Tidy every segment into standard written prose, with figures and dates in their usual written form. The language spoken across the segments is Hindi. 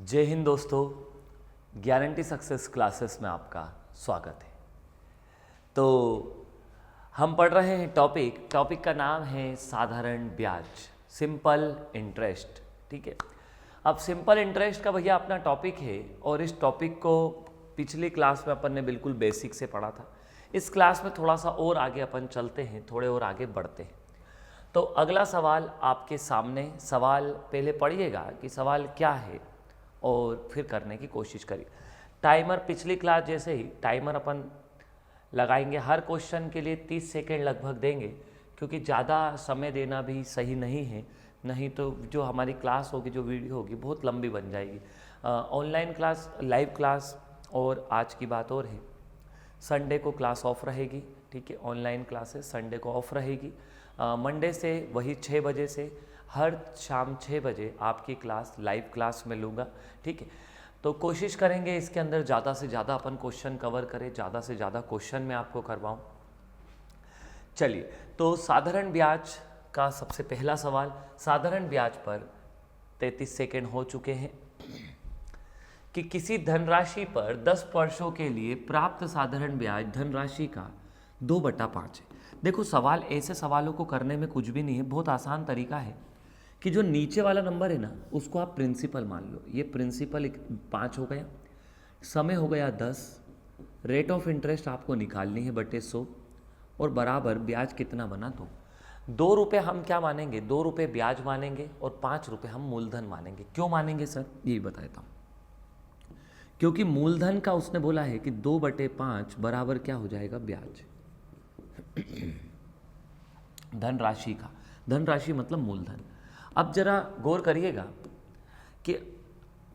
जय हिंद दोस्तों, गारंटी सक्सेस क्लासेस में आपका स्वागत है। तो हम पढ़ रहे हैं टॉपिक का नाम है साधारण ब्याज, सिंपल इंटरेस्ट। ठीक है, अब सिंपल इंटरेस्ट का भैया अपना टॉपिक है और इस टॉपिक को पिछली क्लास में अपन ने बिल्कुल बेसिक से पढ़ा था। इस क्लास में थोड़ा सा और आगे अपन चलते हैं, थोड़े और आगे बढ़ते हैं। तो अगला सवाल आपके सामने, सवाल पहले पढ़िएगा कि सवाल क्या है और फिर करने की कोशिश करिए। टाइमर पिछली क्लास जैसे ही टाइमर अपन लगाएंगे, हर क्वेश्चन के लिए 30 सेकेंड लगभग देंगे, क्योंकि ज़्यादा समय देना भी सही नहीं है, नहीं तो जो हमारी क्लास होगी, जो वीडियो होगी, बहुत लंबी बन जाएगी। ऑनलाइन क्लास, लाइव क्लास, और आज की बात और है, संडे को क्लास ऑफ रहेगी। ठीक है, ऑनलाइन क्लासेस संडे को ऑफ रहेगी। मंडे से वही 6 बजे से हर शाम 6 बजे आपकी क्लास लाइव क्लास में लूँगा। ठीक है, तो कोशिश करेंगे इसके अंदर ज़्यादा से ज़्यादा अपन क्वेश्चन कवर करें, ज़्यादा से ज़्यादा क्वेश्चन मैं आपको करवाऊँ। चलिए, तो साधारण ब्याज का सबसे पहला सवाल। साधारण ब्याज पर 33 सेकेंड हो चुके हैं कि किसी धनराशि पर 10 वर्षों के लिए प्राप्त साधारण ब्याज धनराशि का 2/5 है। देखो, सवाल ऐसे सवालों को करने में कुछ भी नहीं है, बहुत आसान तरीका है कि जो नीचे वाला नंबर है ना, उसको आप प्रिंसिपल मान लो। ये प्रिंसिपल 5 हो गया, समय हो गया 10, रेट ऑफ इंटरेस्ट आपको निकालनी है बटे 100, और बराबर ब्याज कितना बना, 2। 2 रुपये हम क्या मानेंगे, 2 रुपये ब्याज मानेंगे और 5 रुपये हम मूलधन मानेंगे। क्यों मानेंगे सर, ये बता देता हूँ। क्योंकि मूलधन का उसने बोला है कि 2/5 बराबर क्या हो जाएगा, ब्याज। धनराशि का, धनराशि मतलब मूलधन। अब जरा गौर करिएगा कि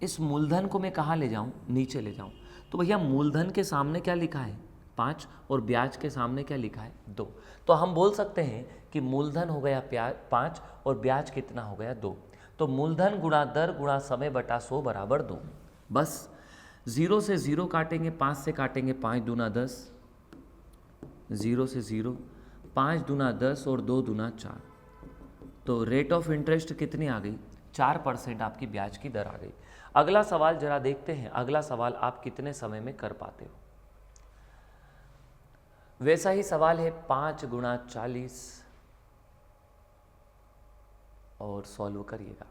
इस मूलधन को मैं कहाँ ले जाऊँ, नीचे ले जाऊँ। तो भैया मूलधन के सामने क्या लिखा है, 5, और ब्याज के सामने क्या लिखा है, 2। तो हम बोल सकते हैं कि मूलधन हो गया 5 और ब्याज कितना हो गया, 2। तो मूलधन गुणा दर गुणा समय बटा 100 बराबर 2। बस 0 से 0 काटेंगे, 5 से काटेंगे, 5 दूना 10, 0 से 0, 5 दूना 10 और 2 दूना 4। तो रेट ऑफ इंटरेस्ट कितनी आ गई, 4% आपकी ब्याज की दर आ गई। अगला सवाल जरा देखते हैं, अगला सवाल आप कितने समय में कर पाते हो। वैसा ही सवाल है 5 गुणा 40, और सॉल्व करिएगा।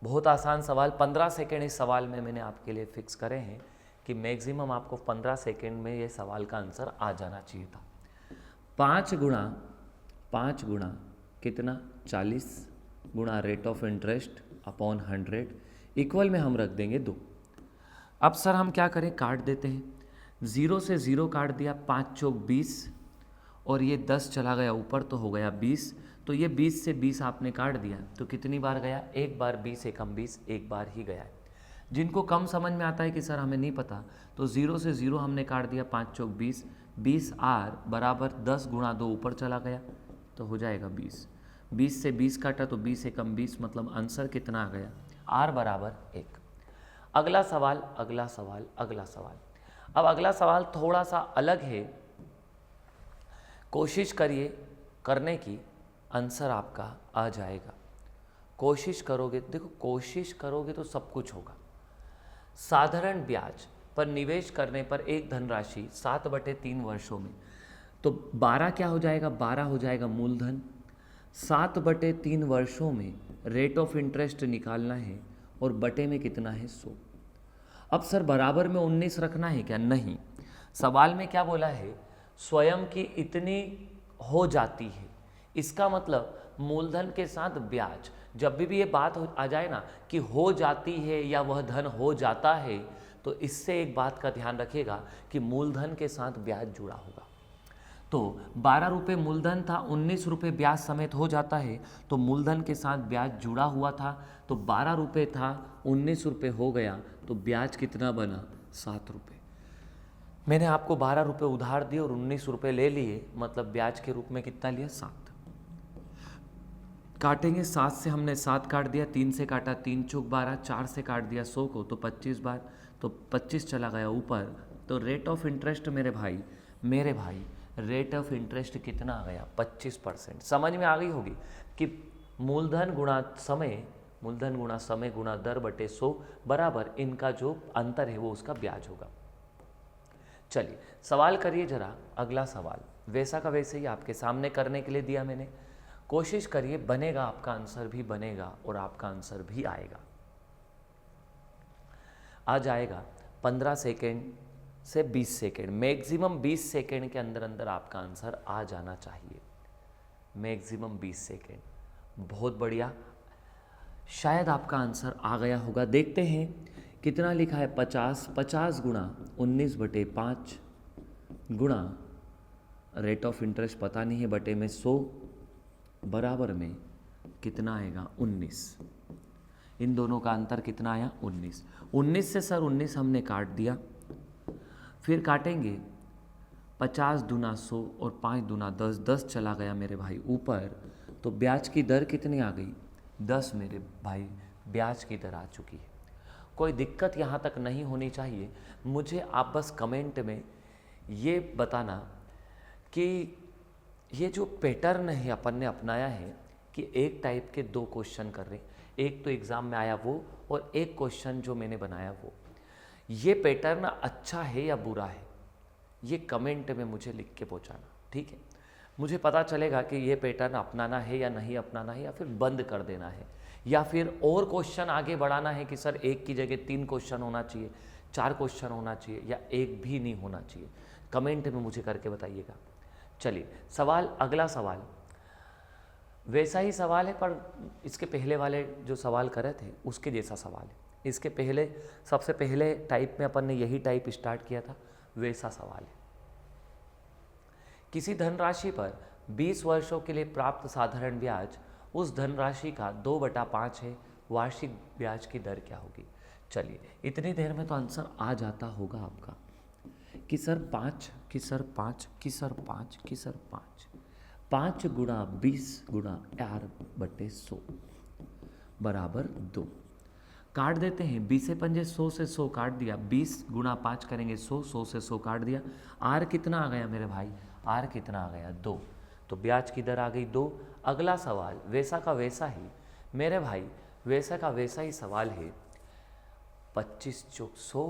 बहुत आसान सवाल, 15 सेकेंड इस सवाल में मैंने आपके लिए फिक्स करे हैं कि मैक्सिमम आपको 15 सेकेंड में ये सवाल का आंसर आ जाना चाहिए था। 5 गुणा कितना, 40 गुणा rate of interest upon 100 equal में हम रख देंगे 2। अब सर हम क्या करें, काट देते हैं। 0 से 0 काट दिया, 5 चौक 20, और ये 10 चला गया ऊपर तो हो गया 20। तो ये 20 से 20 आपने काट दिया, तो कितनी बार गया, एक बार। 20 एकम 20, एक बार ही गया है। जिनको कम समझ में आता है कि सर हमें नहीं पता, तो 0 से 0 हमने काट दिया, 5 चौक 20, 20 आर बराबर 10 गुणा 2 ऊपर चला गया तो हो जाएगा 20। 20 से 20 काटा तो 20 एकम 20, मतलब आंसर कितना आ गया, आर बराबर 1। अगला सवाल। अब अगला सवाल थोड़ा सा अलग है, कोशिश करिए करने की, आंसर आपका आ जाएगा। कोशिश करोगे, देखो कोशिश करोगे तो सब कुछ होगा। साधारण ब्याज पर निवेश करने पर एक धनराशि 7/3 वर्षों में, तो 12 क्या हो जाएगा, 12 हो जाएगा मूलधन। 7/3 वर्षों में रेट ऑफ इंटरेस्ट निकालना है, और बटे में कितना है, 100। अब सर बराबर में 19 रखना है क्या, नहीं। सवाल में क्या बोला है, स्वयं की इतनी हो जाती है। इसका मतलब मूलधन के साथ ब्याज, जब भी ये बात आ जाए ना कि हो जाती है या वह धन हो जाता है, तो इससे एक बात का ध्यान रखिएगा कि मूलधन के साथ ब्याज जुड़ा होगा। तो 12 रुपये मूलधन था, 19 रुपये ब्याज समेत हो जाता है, तो मूलधन के साथ ब्याज जुड़ा हुआ था। तो 12 रुपये था, 19 रुपये हो गया, तो ब्याज कितना बना, 7 रुपये। मैंने आपको 12 रुपये उधार दिए और 19 रुपये ले लिए, मतलब ब्याज के रूप में कितना लिया, 7। काटेंगे, 7 से हमने 7 काट दिया, 3 से काटा, 3 चौक 12, 4 से काट दिया 100 को, तो 25 बार, तो 25 चला गया ऊपर। तो रेट ऑफ इंटरेस्ट मेरे भाई रेट ऑफ इंटरेस्ट कितना आ गया, 25%। समझ में आ गई होगी कि मूलधन गुणा समय मूलधन गुणा समय गुणा दर बटे 100 बराबर इनका जो अंतर है वो उसका ब्याज होगा। चलिए सवाल करिए जरा, अगला सवाल वैसा का वैसे ही आपके सामने करने के लिए दिया मैंने, कोशिश करिए, बनेगा, आपका आंसर भी बनेगा और आपका आंसर भी आएगा। आ जाएगा 15 सेकेंड से 20 सेकेंड, मैक्सिमम 20 सेकेंड के अंदर अंदर आपका आंसर आ जाना चाहिए, मैक्सिमम 20 सेकेंड। बहुत बढ़िया, शायद आपका आंसर आ गया होगा। देखते हैं कितना लिखा है, 50, 50 गुणा 19/5 गुणा रेट ऑफ इंटरेस्ट पता नहीं है बटे में 100 बराबर में कितना आएगा 19। इन दोनों का अंतर कितना आया 19। 19 से सर 19 हमने काट दिया, फिर काटेंगे 50 दूना 100 और 5 दूना 10, 10 चला गया मेरे भाई ऊपर, तो ब्याज की दर कितनी आ गई 10 मेरे भाई, ब्याज की दर आ चुकी है। कोई दिक्कत यहाँ तक नहीं होनी चाहिए। मुझे आप बस कमेंट में ये बताना कि ये जो पैटर्न है अपन ने अपनाया है कि एक टाइप के 2 क्वेश्चन कर रहे हैं, एक तो एग्ज़ाम में आया वो और एक क्वेश्चन जो मैंने बनाया वो, ये पैटर्न अच्छा है या बुरा है, ये कमेंट में मुझे लिख के पहुँचाना, ठीक है। मुझे पता चलेगा कि ये पैटर्न अपनाना है या नहीं अपनाना है, या फिर बंद कर देना है, या फिर और क्वेश्चन आगे बढ़ाना है कि सर एक की जगह 3 क्वेश्चन होना चाहिए, 4 क्वेश्चन होना चाहिए, या एक भी नहीं होना चाहिए। कमेंट में मुझे करके बताइएगा। चलिए सवाल, अगला सवाल वैसा ही सवाल है, पर इसके पहले वाले जो सवाल करे थे उसके जैसा सवाल है। इसके पहले, सबसे पहले टाइप में अपन ने यही टाइप स्टार्ट किया था, वैसा सवाल है। किसी धनराशि पर 20 वर्षों के लिए प्राप्त साधारण ब्याज उस धनराशि का 2/5 है, वार्षिक ब्याज की दर क्या होगी। चलिए इतनी देर में तो आंसर आ जाता होगा आपका कि सर 5, कि सर 5, कि सर 5, कि सर 5, 5 गुणा 20 गुणा R/100 बराबर 2। काट देते हैं, 20 से 5 100 से 100 काट दिया, 20 गुणा 5 करेंगे 100, 100 से 100 काट दिया, R कितना आ गया मेरे भाई, R कितना आ गया 2, तो ब्याज की दर आ गई 2। अगला सवाल वैसा का वैसा ही मेरे भाई, वैसा का वैसा ही सवाल है, 25 चौक 100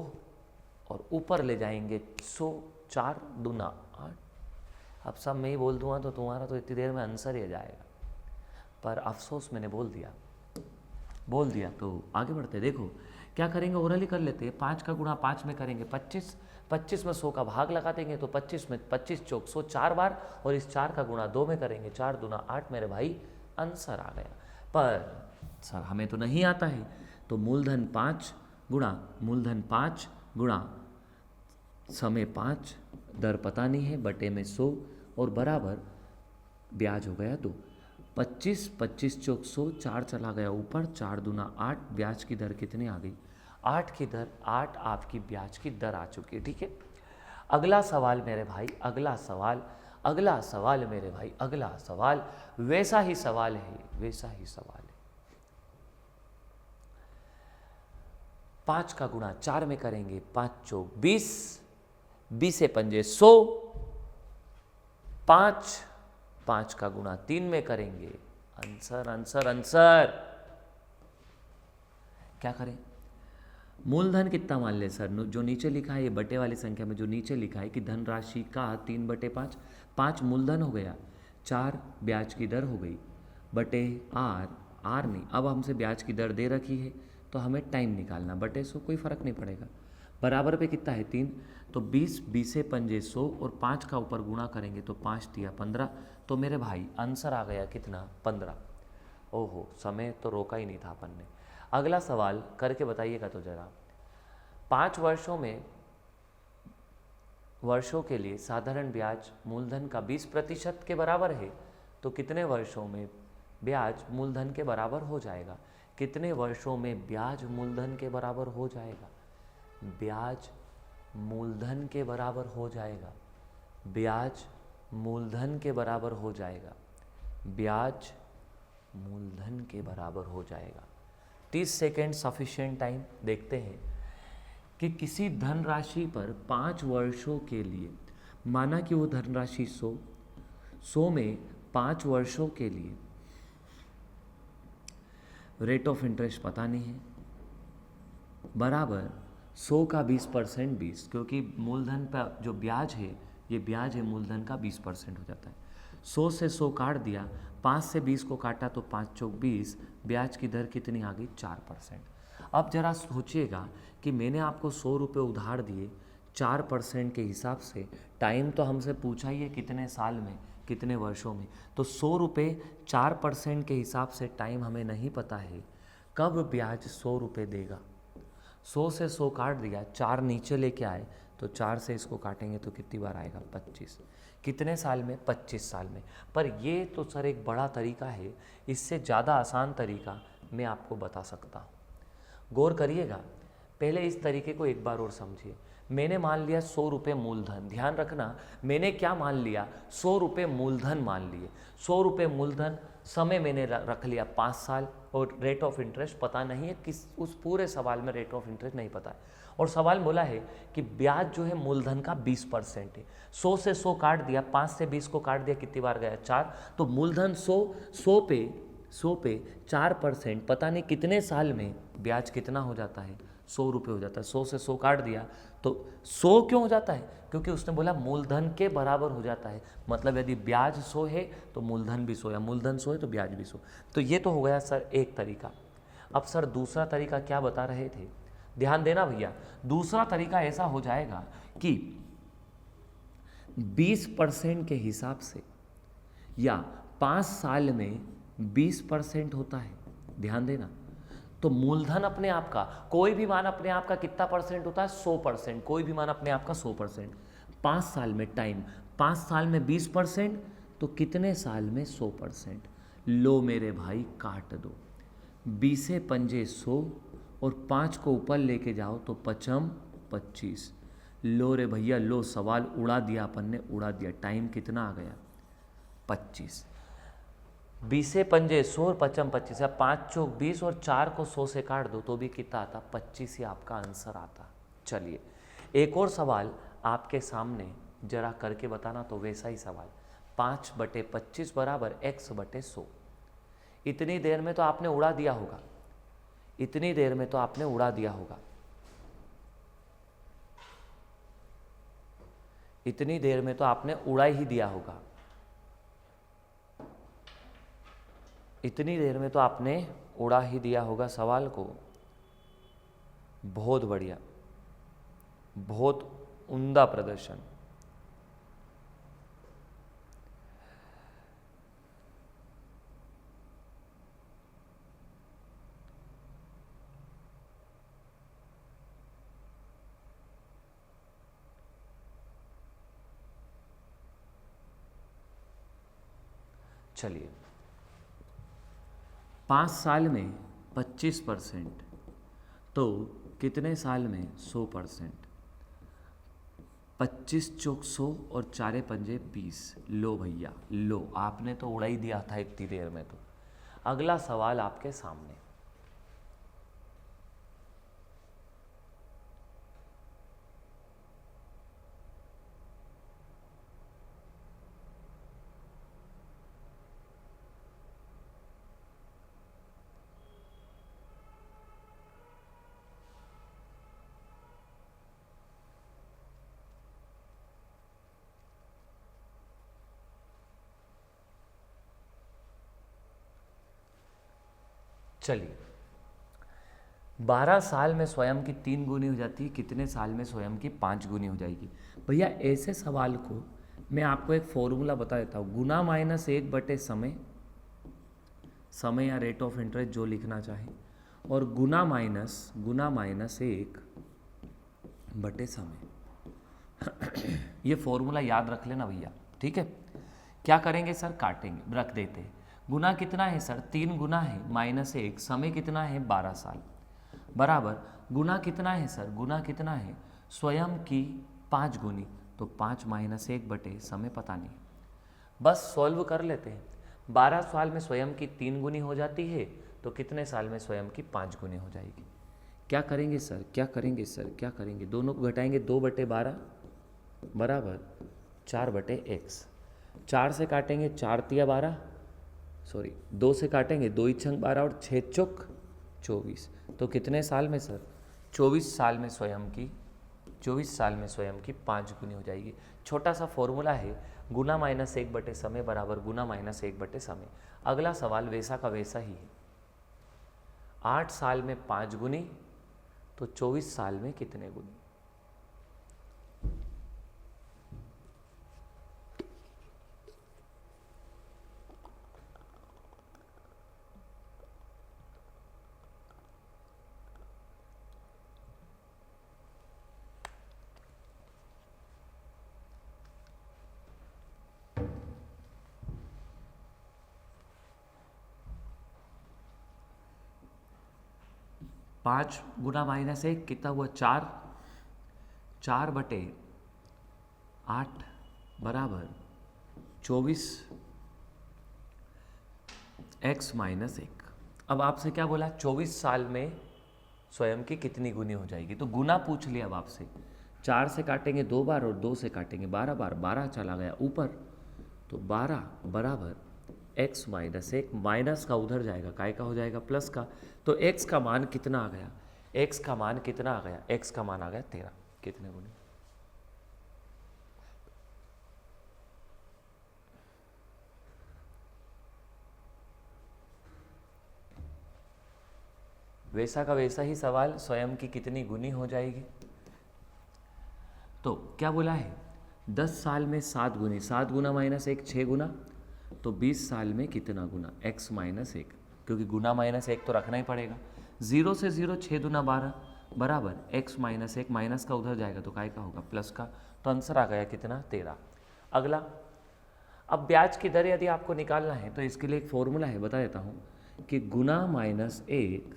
और ऊपर ले जाएंगे 100, 4 दूना 8। अब सब मैं ही बोल दूंगा तो तुम्हारा तो इतनी देर में आंसर ही आ जाएगा, पर अफसोस मैंने बोल दिया तो आगे बढ़ते। देखो क्या करेंगे, ओरली कर लेते हैं। 5 का गुणा 5 में करेंगे 25, 25 में 100 का भाग लगा देंगे, तो 25 में 25 चौक 100 4 बार, और इस 4 का गुणा 2 में करेंगे, 4 दूना 8 मेरे भाई, आंसर आ गया। पर सर हमें तो नहीं आता है, तो मूलधन 5 गुणा समय 5, दर पता नहीं है बटे में 100 और बराबर ब्याज हो गया 2। 25, 25 चौक 100, 4 चला गया ऊपर, 4 दूना 8, ब्याज की दर कितनी आ गई 8 की दर, 8 आपकी ब्याज की दर आ चुकी है, ठीक है। अगला सवाल मेरे भाई, अगला सवाल मेरे भाई, अगला सवाल वैसा ही सवाल है। 5 का गुणा 4 में करेंगे, 5 चौक 20, 20 से 5 100, 5 का गुणा 3 में करेंगे, आंसर क्या करें, मूलधन कितना मान ले सर, जो नीचे लिखा है ये बटे वाली संख्या में जो नीचे लिखा है कि धनराशि का 3/5, 5 मूलधन हो गया, 4 ब्याज की दर हो गई बटे R नहीं, अब हमसे ब्याज की दर दे रखी है तो हमें टाइम निकालना, बटे 100 कोई फर्क नहीं पड़ेगा, बराबर पे कितना है 3, तो 20, 20 से 5 100 और 5 का ऊपर गुणा करेंगे तो 5 दिया 15, तो मेरे भाई आंसर आ गया कितना 15। ओहो, समय तो रोका ही नहीं था अपन ने। अगला सवाल करके बताइएगा तो जरा, 5 वर्षों के लिए साधारण ब्याज मूलधन का 20% के बराबर है, तो कितने वर्षों में ब्याज मूलधन के बराबर हो जाएगा, कितने वर्षों में ब्याज मूलधन के बराबर हो जाएगा, ब्याज मूलधन के बराबर हो जाएगा, ब्याज मूलधन के बराबर हो जाएगा, ब्याज मूलधन के बराबर हो जाएगा। 30 सेकेंड सफिशिएंट टाइम। देखते हैं कि किसी धनराशि पर 5 वर्षों के लिए, माना कि वो धनराशि 100 में 5 वर्षों के लिए रेट ऑफ इंटरेस्ट पता नहीं है, बराबर 100 का 20% 20, क्योंकि मूलधन पर जो ब्याज है, ये ब्याज है मूलधन का 20% हो जाता है। 100 से 100 काट दिया, 5 से 20 को काटा तो 5 चौक 20, ब्याज की दर कितनी आ गई? 4%। अब जरा सोचिएगा कि मैंने आपको 100 रुपये उधार दिए 4% के हिसाब से, टाइम तो हमसे पूछा ही है कितने साल में, कितने वर्षों में, तो 100 रुपये 4% के हिसाब से टाइम हमें नहीं पता है कब ब्याज 100 रुपये देगा। 100 से 100 काट दिया, 4 नीचे लेके आए तो 4 से इसको काटेंगे तो कितनी बार आएगा? 25। कितने साल में? 25 साल में। पर ये तो सर एक बड़ा तरीका है, इससे ज़्यादा आसान तरीका मैं आपको बता सकता हूँ। गौर करिएगा, पहले इस तरीके को एक बार और समझिए। मैंने मान लिया 100 रुपये मूलधन, ध्यान रखना मैंने क्या मान लिया? 100 रुपये मूलधन मान लिए। 100 रुपये मूलधन, समय मैंने रख लिया 5 साल, और रेट ऑफ इंटरेस्ट पता नहीं है, किस उस पूरे सवाल में रेट ऑफ इंटरेस्ट नहीं पता है। और सवाल बोला है कि ब्याज जो है मूलधन का 20% है। 100 से 100 काट दिया, 5 से 20 को काट दिया, कितनी बार गया? 4। तो मूलधन 100 पे 4%, पता नहीं कितने साल में ब्याज कितना हो जाता है? 100 रुपये हो जाता है। 100 से 100 काट दिया तो 100 क्यों हो जाता है? क्योंकि उसने बोला मूलधन के बराबर हो जाता है, मतलब यदि ब्याज 100 है तो मूलधन भी 100, या मूलधन 100 है तो ब्याज भी 100। तो ये तो हो गया सर एक तरीका। अब सर दूसरा तरीका क्या बता रहे थे? ध्यान देना भैया, दूसरा तरीका ऐसा हो जाएगा कि 20% के हिसाब से, या 5 साल में 20% होता है, ध्यान देना। तो मूलधन अपने आप का, कोई भी मान अपने आप का कितना परसेंट होता है? 100%। कोई भी मान अपने आप का 100%। 5 साल में टाइम, 5 साल में 20%, तो कितने साल में 100%? लो मेरे भाई काट दो, 20 पंजे 100 और 5 को ऊपर लेके जाओ तो 5 25। लो रे भैया लो, सवाल उड़ा दिया अपन ने, उड़ा दिया। टाइम कितना आ गया? 25। 20 पंजे 100 और 5 25, या 5 चौक 20 और 4 को 100 से काट दो तो भी कितना आता? 25 ही आपका आंसर आता। चलिए एक और सवाल आपके सामने जरा करके बताना, तो वैसा ही सवाल। 5/25 बराबर x/100। इतनी देर में तो आपने उड़ा दिया होगा, इतनी देर में तो आपने उड़ा दिया होगा, इतनी देर में तो आपने उड़ा ही दिया होगा, इतनी देर में तो आपने उड़ा ही दिया होगा सवाल को। बहुत बढ़िया, बहुत उम्दा प्रदर्शन। चलिए 5 साल में 25%, तो कितने साल में 100%? 25 चौक 100 और 4 पंजे 20। लो भैया लो, आपने तो उड़ा ही दिया था इतनी देर में। तो अगला सवाल आपके सामने। चलिए 12 साल में स्वयं की 3 गुनी हो जाती है, कितने साल में स्वयं की 5 गुनी हो जाएगी? भैया ऐसे सवाल को मैं आपको एक फॉर्मूला बता देता हूँ। गुना माइनस 1 बटे समय, समय या रेट ऑफ इंटरेस्ट जो लिखना चाहे, और गुना माइनस 1 बटे समय। ये फॉर्मूला याद रख लेना भैया, ठीक है। क्या करेंगे सर? काटेंगे, रख देते हैं। गुना कितना है सर? 3 गुना है माइनस 1, समय कितना है? 12 साल, बराबर गुना कितना है सर? गुना कितना है? स्वयं की 5 गुनी, तो 5 माइनस 1 बटे समय पता नहीं, बस सॉल्व कर लेते हैं। 12 साल में स्वयं की 3 गुनी हो जाती है, तो कितने साल में स्वयं की 5 गुनी हो जाएगी? क्या करेंगे सर? क्या करेंगे सर? क्या करेंगे? दोनों को घटाएंगे, 2/12 बराबर 4/x। 4 से काटेंगे, 4 तिया 12, सॉरी 2 से काटेंगे, 2 इच्छंक 12 और 6 चौक 24, तो कितने साल में सर? 24 साल में स्वयं की 5 गुनी हो जाएगी। छोटा सा फॉर्मूला है, गुना माइनस 1 समय बराबर गुना माइनस 1 समय। अगला सवाल वैसा का वैसा ही है, 8 साल में 5 गुनी, तो 24 साल में कितने गुनी? पाँच गुना माइनस 1 कितना हुआ? 4, 4/8 बराबर 24 x माइनस 1। अब आपसे क्या बोला? 24 साल में स्वयं की कितनी गुनी हो जाएगी? तो गुना पूछ लिया अब आपसे। 4 से काटेंगे 2 बार और 2 से काटेंगे 12 बार, 12 चला गया ऊपर, तो 12 बराबर x माइनस 1, माइनस का उधर जाएगा, काय का हो जाएगा प्लस का। तो x का मान कितना आ गया? x का मान कितना आ गया? x का मान आ गया 13। कितने गुनी? वैसा का वैसा ही सवाल, स्वयं की कितनी गुनी हो जाएगी? तो क्या बोला है? 10 साल में 7 गुनी, 7 गुना माइनस 1 6 गुना, तो 20 साल में कितना गुना? x माइनस 1, क्योंकि गुना माइनस 1 तो रखना ही पड़ेगा। 0 से 0 6 दूना 12 बराबर x माइनस 1, माइनस का उधर जाएगा तो काय का होगा? प्लस का। तो आंसर आ गया कितना? 13। अगला, अब ब्याज की दर यदि आपको निकालना है तो इसके लिए एक फॉर्मूला है, बता देता हूँ कि गुना माइनस 1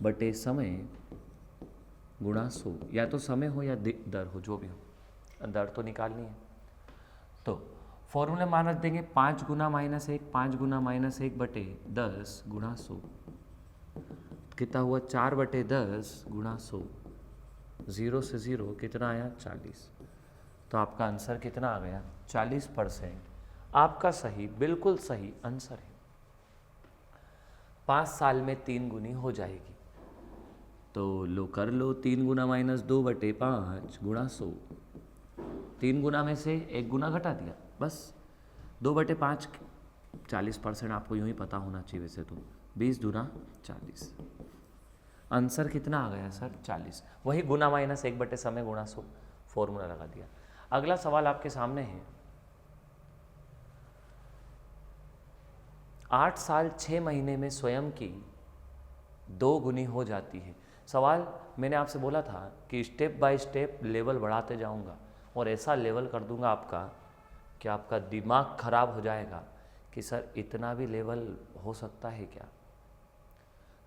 बटे समय गुणा 100, या तो समय हो या दर हो, जो भी हो, दर तो निकालनी है। तो फॉर्मूले मान रख देंगे 5 गुना माइनस 1, 5 गुना माइनस 1 बटे 10 गुणा 100, कितना हुआ? 4/10 गुणा 100, 0 से 0 कितना आया? 40। तो आपका आंसर कितना आ गया? 40% आपका सही, बिल्कुल सही आंसर है। 5 साल में 3 गुनी हो जाएगी। तो लो कर लो, 3 गुना माइनस 2/5 गुणा 100, 3 गुना में से 1 गुना घटा दिया, बस 2/5, 40% आपको यूं ही पता होना चाहिए वैसे तो, 20 दूना 40। आंसर कितना आ गया सर? 40। वही गुना माइनस 1 समय गुणा 100, फॉर्मूला लगा दिया। अगला सवाल आपके सामने है, 8 साल 6 महीने में स्वयं की 2 गुनी हो जाती है। सवाल मैंने आपसे बोला था कि स्टेप बाय स्टेप लेवल बढ़ाते जाऊंगा और ऐसा लेवल कर दूंगा आपका कि आपका दिमाग खराब हो जाएगा कि सर इतना भी लेवल हो सकता है क्या?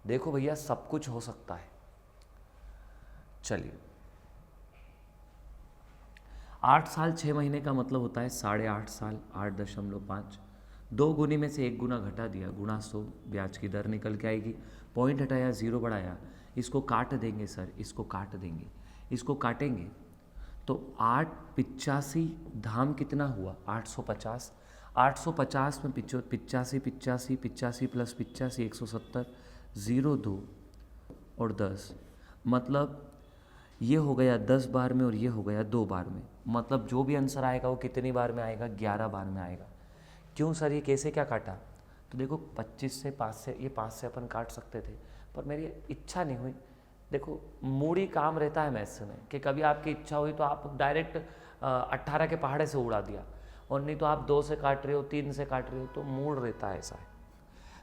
देखो भैया, सब कुछ हो सकता है। चलिए, 8 साल 6 महीने का मतलब होता है 8.5 साल, 8.5। 2 गुनी में से 1 गुना घटा दिया, गुणा 100, ब्याज की दर निकल के आएगी। पॉइंट हटाया, 0 बढ़ाया, इसको काट देंगे सर, इसको काट देंगे, इसको काटेंगे तो 885 धाम कितना हुआ? 850। 850 में 85 85 85 प्लस 85 170, 0 2 और 10, मतलब ये हो गया 10 बार में और ये हो गया 2 बार में, मतलब जो भी आंसर आएगा वो कितनी बार में आएगा? 11 बार में आएगा। क्यों सर, ये कैसे क्या काटा? तो देखो 25 से 5 से, ये 5 से अपन काट सकते थे पर मेरी इच्छा नहीं हुई। देखो मूडी काम रहता है मैथ्स में कि कभी आपकी इच्छा हुई तो आप डायरेक्ट 18 के पहाड़े से उड़ा दिया, और नहीं तो आप 2 से काट रहे हो, 3 से काट रहे हो, तो मूड रहता है ऐसा है।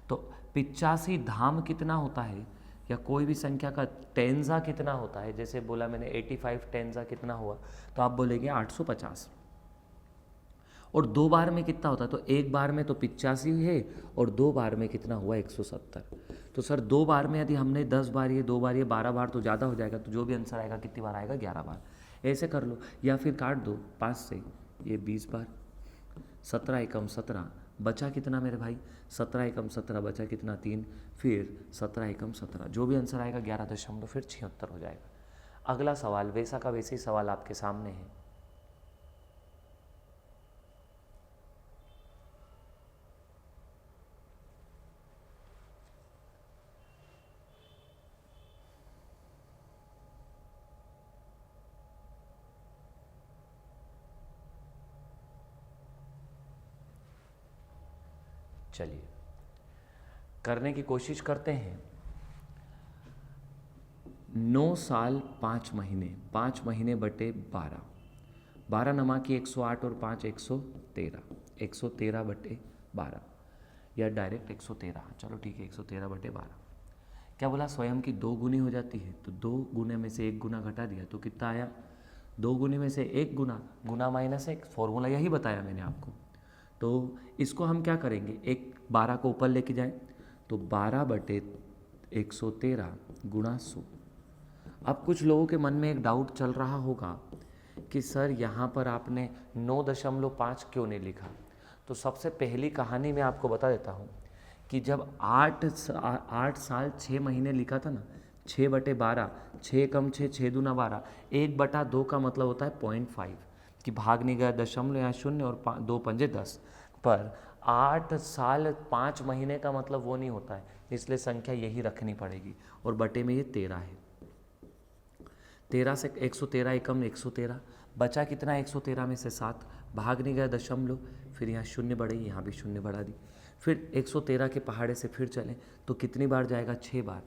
तो 85 धाम कितना होता है, या कोई भी संख्या का टेंजा कितना होता है? जैसे बोला मैंने 85 टेंजा कितना हुआ, तो आप बोलेंगे 850। और 2 बार में कितना होता है? तो 1 बार में तो 85 है और 2 बार में कितना हुआ? 170। तो सर 2 बार में यदि हमने 10 बार ये, 2 बार ये, 12 बार तो ज़्यादा हो जाएगा, तो जो भी आंसर आएगा कितनी बार आएगा? 11 बार। ऐसे कर लो, या फिर काट दो 5 से, ये 20 बार, 17 एकम 17 बचा कितना मेरे भाई? 17 एकम 17 बचा कितना? 3, फिर 17 एकम 17, जो भी आंसर आएगा 11.76 हो जाएगा। अगला सवाल वैसा का वैसे ही सवाल आपके सामने है। चलिए करने की कोशिश करते हैं। 9 साल 5 महीने, 5 महीने बटे 12, 12 नमा की 108 और 5 113, 113 बटे 12 या डायरेक्ट 113, चलो ठीक है 113 बटे 12। क्या बोला, स्वयं की 2 गुनी हो जाती है, तो 2 गुने में से 1 गुना घटा दिया तो कितना आया, 2 गुने में से 1 गुना, गुना माइनस 1, फॉर्मूला यही बताया मैंने आपको। तो इसको हम क्या करेंगे, एक 12 को ऊपर लेके जाएं तो 12 बटे 113 गुणा 100। अब कुछ लोगों के मन में एक डाउट चल रहा होगा कि सर यहाँ पर आपने 9.5 क्यों नहीं लिखा। तो सबसे पहली कहानी मैं आपको बता देता हूँ कि जब 8 साल 6 महीने लिखा था ना, 6 बटे 12, 6 कम 6, 6 दूना 12, 1/2 का मतलब होता है 0.5 कि भाग नहीं गया दशमलव या शून्य और 2 पंजे 10, पर 8 साल 5 महीने का मतलब वो नहीं होता है, इसलिए संख्या यही रखनी पड़ेगी और बटे में ये 13 है। 13 से 113 एकम 113, बचा कितना 113 में से 7, भाग नहीं गया दशमलव, फिर यहाँ शून्य बढ़ी, यहाँ भी शून्य बढ़ा दी, फिर 113 के पहाड़े से फिर चलें तो कितनी बार जाएगा, 6 बार,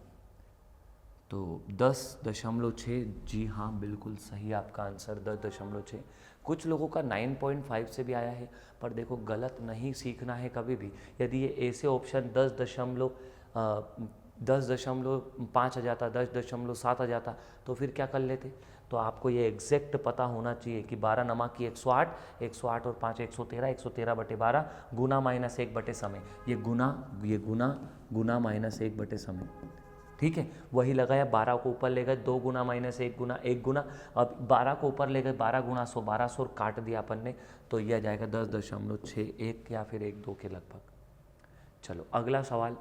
तो 10.6। जी हाँ बिल्कुल सही आपका आंसर 10.6। कुछ लोगों का 9.5 से भी आया है, पर देखो गलत नहीं सीखना है कभी भी। यदि ये ऐसे ऑप्शन 10.5 आ जाता, 10.7 आ जाता तो फिर क्या कर लेते। तो आपको ये एग्जैक्ट पता होना चाहिए कि 12 नमा की 108, 108 और 5 113, 113 बटे 12 गुना माइनस 1 बटे समय, ये गुना माइनस 1 बटे समय, ठीक है। वही लगाया, 12 को ऊपर ले गए, 2 गुना माइनस 1 गुना, 1 गुना, अब 12 को ऊपर ले गए, 12 गुना 100, 1200 और काट दिया अपन ने, तो यह जाएगा 10.61 या फिर 1-2 के लगभग। चलो अगला सवाल,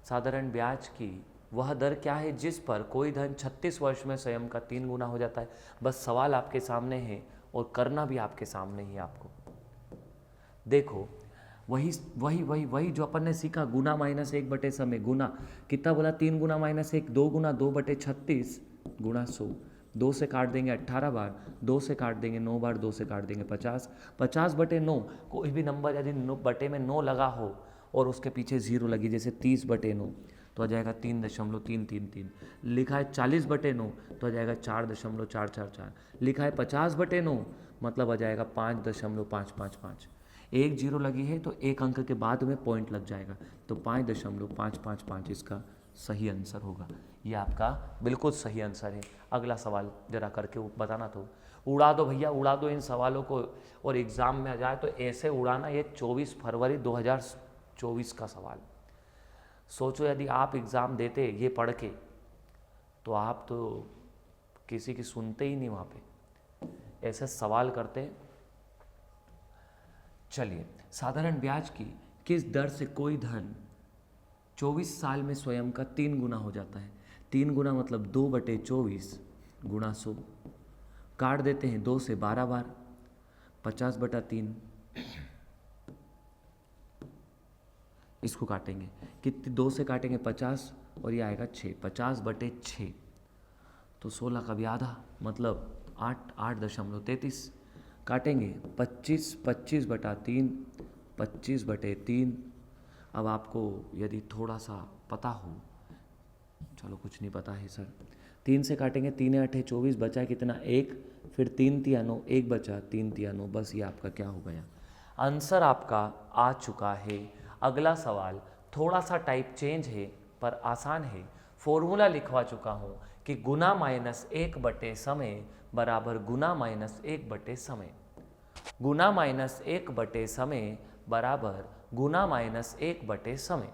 साधारण ब्याज की वह दर क्या है जिस पर कोई धन 36 वर्ष में स्वयं का 3 गुना हो जाता है। बस सवाल आपके सामने है और करना भी आपके सामने ही आपको। देखो वही जो अपन ने सीखा, गुना माइनस 1 बटे समय, गुना कितना बोला, 3 गुना माइनस 1, 2 गुना 2 बटे 36 गुणा 100, 2 से काट देंगे 18 बार, 2 से काट देंगे 9 बार, 2 से काट देंगे 50, 50 बटे 9। कोई भी नंबर यदि बटे में 9 लगा हो और उसके पीछे 0 लगी, जैसे 30 बटे 9 तो आ जाएगा 3.333। लिखा है 40 बटे 9 तो आ जाएगा 4.444। लिखा है 50 बटे 9 मतलब आ जाएगा 5.555। 1 0 लगी है तो एक अंक के बाद में पॉइंट लग जाएगा, तो 5.555 इसका सही आंसर होगा। ये आपका बिल्कुल सही आंसर है। अगला सवाल जरा करके बताना, तो उड़ा दो भैया, उड़ा दो इन सवालों को, और एग्ज़ाम में आ जाए तो ऐसे उड़ाना। ये 24 फरवरी 2024 का सवाल। सोचो यदि आप एग्ज़ाम देते ये पढ़ के, तो आप तो किसी की सुनते ही नहीं वहाँ पे, ऐसे सवाल करते। चलिए, साधारण ब्याज की किस दर से कोई धन 24 साल में स्वयं का 3 गुना हो जाता है। 3 गुना मतलब 2 बटे 24 गुणा 100, काट देते हैं 2 से 12 बार, 50 बटा 3, इसको काटेंगे कितने, 2 से काटेंगे 50 और ये आएगा 6, 50 बटे 6 तो 16 का भी आधा मतलब 8.33 काटेंगे 25 बटा 3, 25 बटे 3। अब आपको यदि थोड़ा सा पता हो, चलो कुछ नहीं पता है सर, 3 से काटेंगे, 3 8 24, बचा कितना 1, फिर 3 3 9, 1 बचा, 3 3 9, बस ये आपका क्या हो गया, आंसर आपका आ चुका है। अगला सवाल थोड़ा सा टाइप चेंज है पर आसान है। फॉर्मूला लिखवा चुका हूँ कि गुना माइनस 1 बटे समय बराबर गुना माइनस 1 बटे समय, गुना माइनस 1 बटे समय बराबर गुना माइनस 1 बटे समय,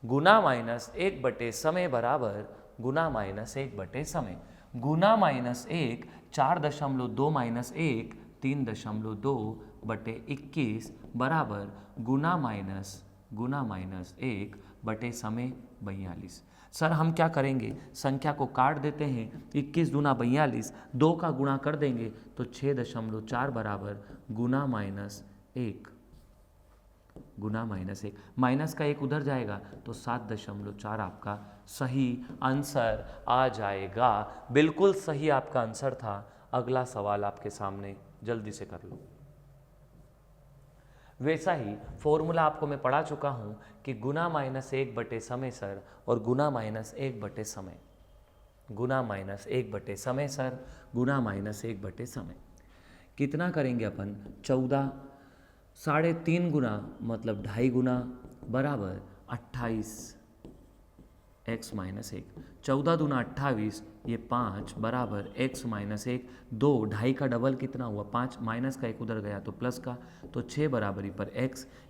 गुना माइनस 1 बटे समय बराबर गुना माइनस 1 बटे समय, गुना माइनस 1 4.2 माइनस 1 3.2 बटे 21 बराबर गुना माइनस 1 बटे समय 42। सर हम क्या करेंगे, संख्या को काट देते हैं, 21 दूना 42, 2 का गुणा कर देंगे तो 6.4 बराबर गुना माइनस 1, माइनस का 1 उधर जाएगा तो 7.4 आपका सही आंसर आ जाएगा। बिल्कुल सही आपका आंसर था। अगला सवाल आपके सामने, जल्दी से कर लो। वैसा ही फॉर्मूला आपको मैं पढ़ा चुका हूँ कि गुना माइनस 1 समय सर और गुना माइनस 1 समय, गुना माइनस 1 समय सर, गुना माइनस 1 समय। कितना करेंगे अपन? 14, 3.5 गुना मतलब 2.5 गुना बराबर 28 x माइनस 1। 14 दूना 28, ये 5 बराबर x माइनस 1। 2, 2.5 का डबल कितना हुआ? 5, माइनस का 1 उधर गया तो प्लस का, तो 6 बराबरी पर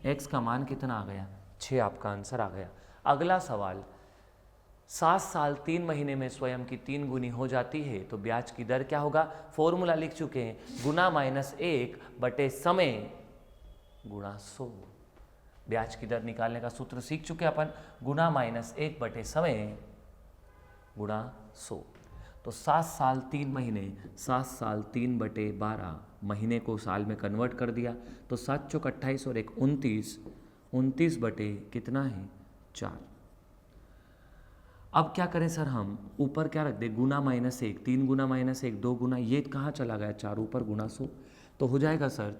x का मान कितना आ गया? 6 आपका आंसर आ गया। अगला सवाल, 7 साल 3 महीने में स्वयं की 3 गुनी हो जाती है तो ब्याज की दर क्या होगा? फॉर्मूला लिख चुके हैं, गुना माइनस 1 समय गुणा 100। ब्याज की दर निकालने का सूत्र सीख चुके अपन, गुना माइनस 1 समय गुणा 100। तो 7 साल 3 महीने, 7 साल 3/12 महीने को साल में कन्वर्ट कर दिया तो 7 चौक 28 और 1 29, 29 बटे कितना है? 4। अब क्या करें सर? हम ऊपर क्या रख दें? गुना माइनस 1, 3 गुना माइनस 1, 2 गुना, ये कहाँ चला गया? 4 ऊपर गुना 100, तो हो जाएगा सर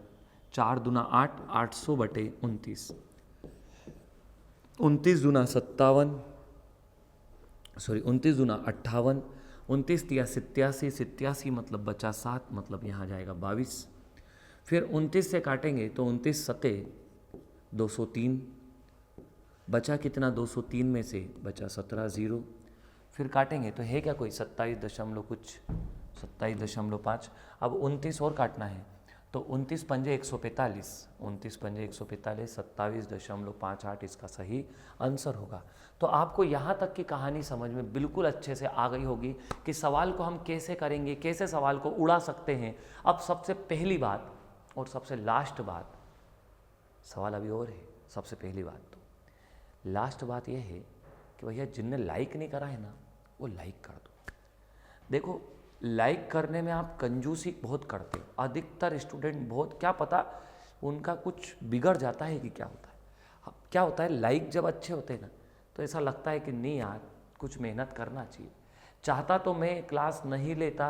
4 दूना 8, 800 बटे 29, 29 दूना 57, सॉरी 29 दूना 58, 29 तिया 87, 87 मतलब बचा 7, मतलब यहाँ जाएगा 22। फिर 29 से काटेंगे तो 29 सते 203, बचा कितना? 203 में से बचा 17, 0। फिर काटेंगे तो है क्या कोई? 27 दशमलव कुछ, 27.5। अब 29 और काटना है तो 29 पंजे 145, 29 पंजे 145, 27.58 इसका सही आंसर होगा। तो आपको यहाँ तक की कहानी समझ में बिल्कुल अच्छे से आ गई होगी कि सवाल को हम कैसे करेंगे, कैसे सवाल को उड़ा सकते हैं। अब सबसे पहली बात और सबसे लास्ट बात, सवाल अभी और है। सबसे पहली बात तो लास्ट बात यह है कि भैया जिनने लाइक नहीं करा है ना, वो लाइक कर दो। देखो, लाइक करने में आप कंजूसी बहुत करते हो। अधिकतर स्टूडेंट बहुत, क्या पता उनका कुछ बिगड़ जाता है कि क्या होता है। क्या होता है, लाइक जब अच्छे होते हैं ना तो ऐसा लगता है कि नहीं यार, कुछ मेहनत करना चाहिए। चाहता तो मैं क्लास नहीं लेता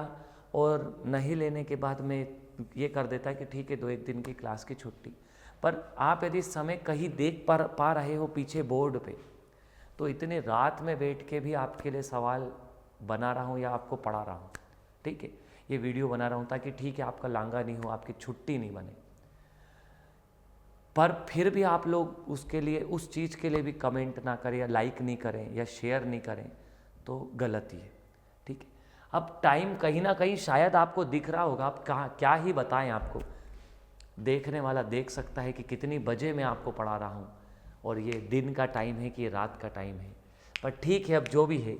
और नहीं लेने के बाद मैं ये कर देता कि ठीक है 2-1 दिन की क्लास की छुट्टी। पर आप यदि समय कहीं देख पा रहे हो पीछे बोर्ड पे, तो इतने रात में बैठ के भी आपके लिए सवाल बना रहा हूँ या आपको पढ़ा रहा हूँ, ठीक है। ये वीडियो बना रहा हूँ ताकि ठीक है आपका लांगा नहीं हो, आपकी छुट्टी नहीं बने। पर फिर भी आप लोग उसके लिए, उस चीज़ के लिए भी कमेंट ना करें या लाइक नहीं करें या शेयर नहीं करें तो गलती है, ठीक है। अब टाइम कहीं ना कहीं शायद आपको दिख रहा होगा, आप क्या ही बताएं आपको। देखने वाला देख सकता है कि कितनी बजे मैं आपको पढ़ा रहा हूँ और ये दिन का टाइम है कि ये रात का टाइम है। पर ठीक है, अब जो भी है,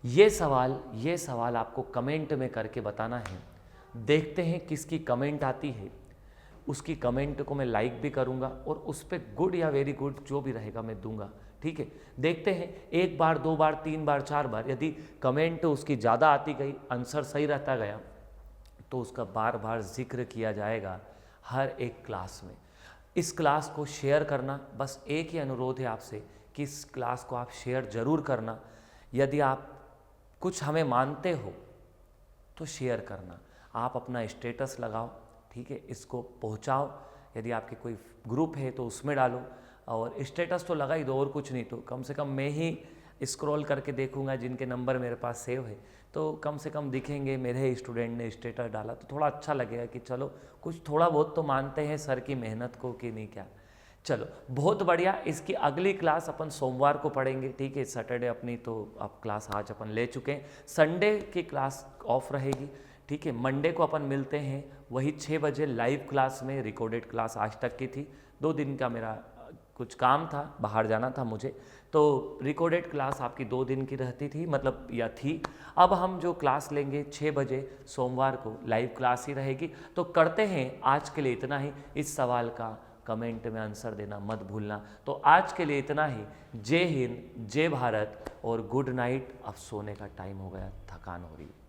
ये सवाल आपको कमेंट में करके बताना है। देखते हैं किसकी कमेंट आती है, उसकी कमेंट को मैं लाइक भी करूंगा और उस पर गुड या वेरी गुड जो भी रहेगा मैं दूंगा, ठीक है। देखते हैं 1 बार 2 बार 3 बार 4 बार यदि कमेंट उसकी ज़्यादा आती गई, आंसर सही रहता गया, तो उसका बार बार जिक्र किया जाएगा हर एक क्लास में। इस क्लास को शेयर करना, बस एक ही अनुरोध है आपसे कि इस क्लास को आप शेयर ज़रूर करना। यदि आप कुछ हमें मानते हो तो शेयर करना। आप अपना स्टेटस लगाओ, ठीक है, इसको पहुंचाओ। यदि आपके कोई ग्रुप है तो उसमें डालो, और स्टेटस तो लगा ही दो, और कुछ नहीं तो कम से कम मैं ही स्क्रॉल करके देखूंगा जिनके नंबर मेरे पास सेव है, तो कम से कम दिखेंगे मेरे स्टूडेंट ने स्टेटस डाला, तो थोड़ा अच्छा लगेगा कि चलो कुछ थोड़ा बहुत तो मानते हैं सर की मेहनत को कि नहीं क्या। चलो बहुत बढ़िया। इसकी अगली क्लास अपन सोमवार को पढ़ेंगे, ठीक है। सैटरडे अपनी तो अब क्लास आज अपन ले चुके हैं, संडे की क्लास ऑफ रहेगी, ठीक है। मंडे को अपन मिलते हैं वही 6 बजे लाइव क्लास में। रिकॉर्डेड क्लास आज तक की थी, 2 दिन का मेरा कुछ काम था, बाहर जाना था मुझे, तो रिकॉर्डेड क्लास आपकी 2 दिन की रहती थी, मतलब या थी। अब हम जो क्लास लेंगे 6 बजे सोमवार को लाइव क्लास ही रहेगी। तो करते हैं आज के लिए इतना ही। इस सवाल का कमेंट में आंसर देना मत भूलना। तो आज के लिए इतना ही। जय हिंद, जय भारत और गुड नाइट। अब सोने का टाइम हो गया, थकान हो रही है।